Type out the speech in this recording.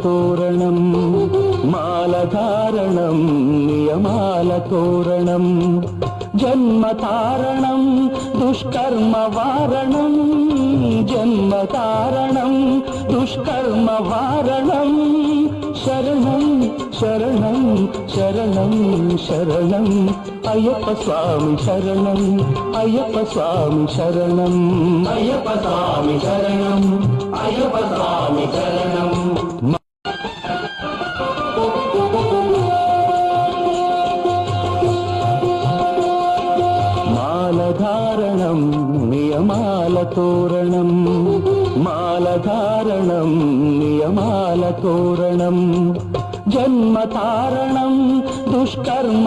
తోరణం మాలధారణం నియమాల తోరణం జన్మతారణం దుష్కర్మ వారణం జన్మతారణం దుష్కర్మ వారణం శరణం శరణం శరణం శరణం అయ్యప్ప స్వామి శరణం అయ్యప్ప స్వామి శరణం అయ్యప్ప స్వామి శరణం అయ్యప్ప స్వామి శరణం మాలధారణం నియమాల తోరణం మాలధారణం నియమాల తోరణం జన్మతారణం దుష్కర్మ